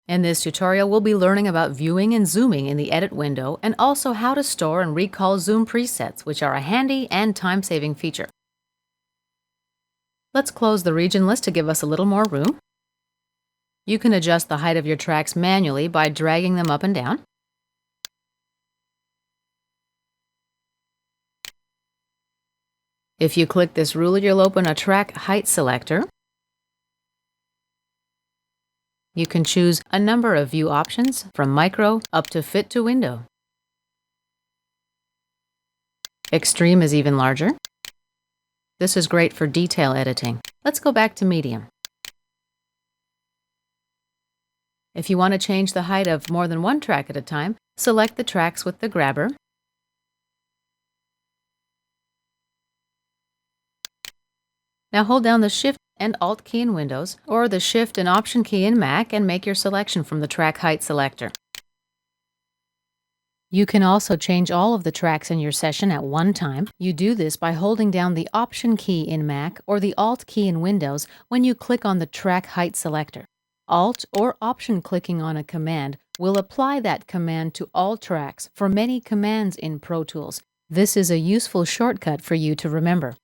In this tutorial, we'll be learning about viewing and zooming in the edit window and also how to store and recall zoom presets, which are a handy and time-saving feature. Let's close the region list to give us a little more room. You can adjust the height of your tracks manually by dragging them up and down. If you click this ruler, you'll open a track height selector. You can choose a number of view options, from micro up to fit to window. Extreme is even larger. This is great for detail editing. Let's go back to medium. If you want to change the height of more than one track at a time, select the tracks with the grabber. Now hold down the Shift and Alt key in Windows, or the Shift and Option key in Mac, and make your selection from the track height selector. You can also change all of the tracks in your session at one time. You do this by holding down the Option key in Mac or the Alt key in Windows when you click on the track height selector. Alt or Option clicking on a command will apply that command to all tracks for many commands in Pro Tools. This is a useful shortcut for you to remember.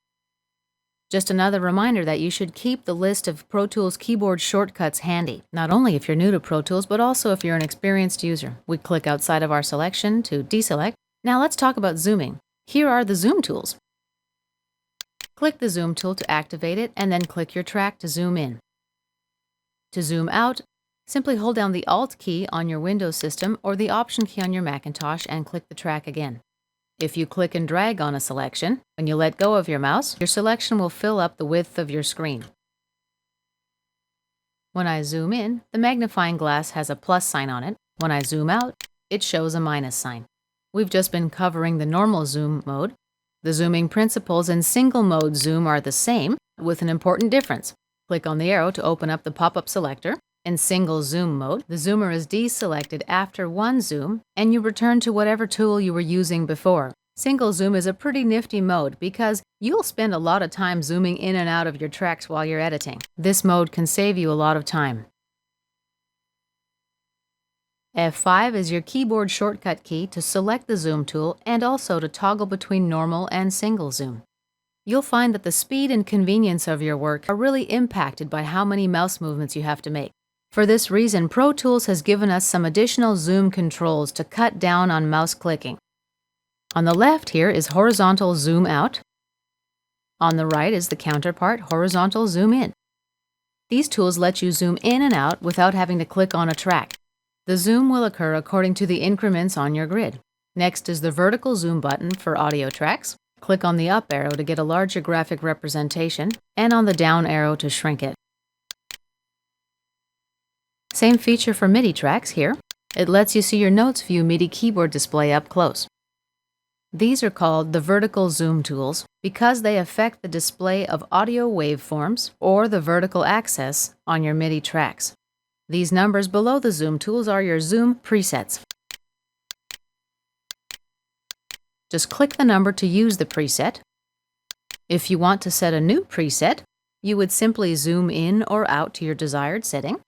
Just another reminder that you should keep the list of Pro Tools keyboard shortcuts handy, not only if you're new to Pro Tools, but also if you're an experienced user. We click outside of our selection to deselect. Now let's talk about zooming. Here are the zoom tools. Click the zoom tool to activate it, and then click your track to zoom in. To zoom out, simply hold down the Alt key on your Windows system or the Option key on your Macintosh and click the track again. If you click and drag on a selection, when you let go of your mouse, your selection will fill up the width of your screen. When I zoom in, the magnifying glass has a plus sign on it. When I zoom out, it shows a minus sign. We've just been covering the normal zoom mode. The zooming principles in single mode zoom are the same, with an important difference. Click on the arrow to open up the pop-up selector. In single zoom mode, the zoomer is deselected after one zoom, and you return to whatever tool you were using before. Single zoom is a pretty nifty mode because you'll spend a lot of time zooming in and out of your tracks while you're editing. This mode can save you a lot of time. F5 is your keyboard shortcut key to select the zoom tool and also to toggle between normal and single zoom. You'll find that the speed and convenience of your work are really impacted by how many mouse movements you have to make. For this reason, Pro Tools has given us some additional zoom controls to cut down on mouse clicking. On the left here is horizontal zoom out. On the right is the counterpart, horizontal zoom in. These tools let you zoom in and out without having to click on a track. The zoom will occur according to the increments on your grid. Next is the vertical zoom button for audio tracks. Click on the up arrow to get a larger graphic representation, and on the down arrow to shrink it. Same feature for MIDI tracks here. It lets you see your notes view MIDI keyboard display up close. These are called the vertical zoom tools because they affect the display of audio waveforms or the vertical axis on your MIDI tracks. These numbers below the zoom tools are your zoom presets. Just click the number to use the preset. If you want to set a new preset, you would simply zoom in or out to your desired setting.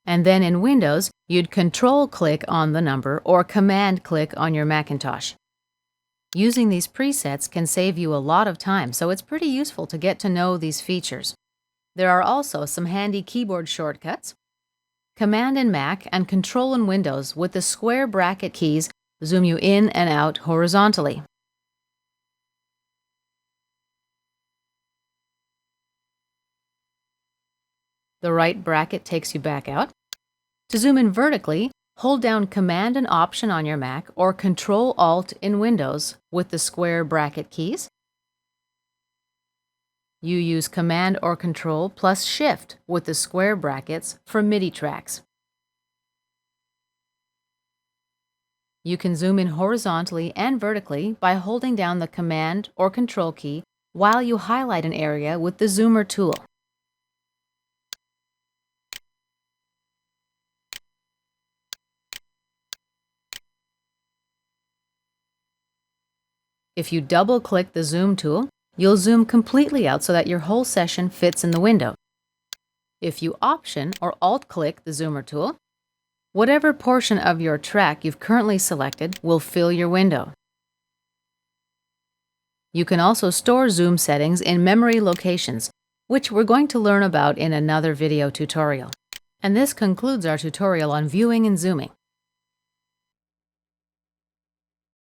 And then in Windows, you'd Control-click on the number or Command-click on your Macintosh. Using these presets can save you a lot of time, so it's pretty useful to get to know these features. There are also some handy keyboard shortcuts. Command in Mac and Control in Windows with the square bracket keys zoom you in and out horizontally. The right bracket takes you back out. To zoom in vertically, hold down Command and Option on your Mac or Control-Alt in Windows with the square bracket keys. You use Command or Control plus Shift with the square brackets for MIDI tracks. You can zoom in horizontally and vertically by holding down the Command or Control key while you highlight an area with the zoomer tool. If you double-click the zoom tool, you'll zoom completely out so that your whole session fits in the window. If you Option or Alt-click the Zoomer tool, whatever portion of your track you've currently selected will fill your window. You can also store zoom settings in memory locations, which we're going to learn about in another video tutorial. And this concludes our tutorial on viewing and zooming.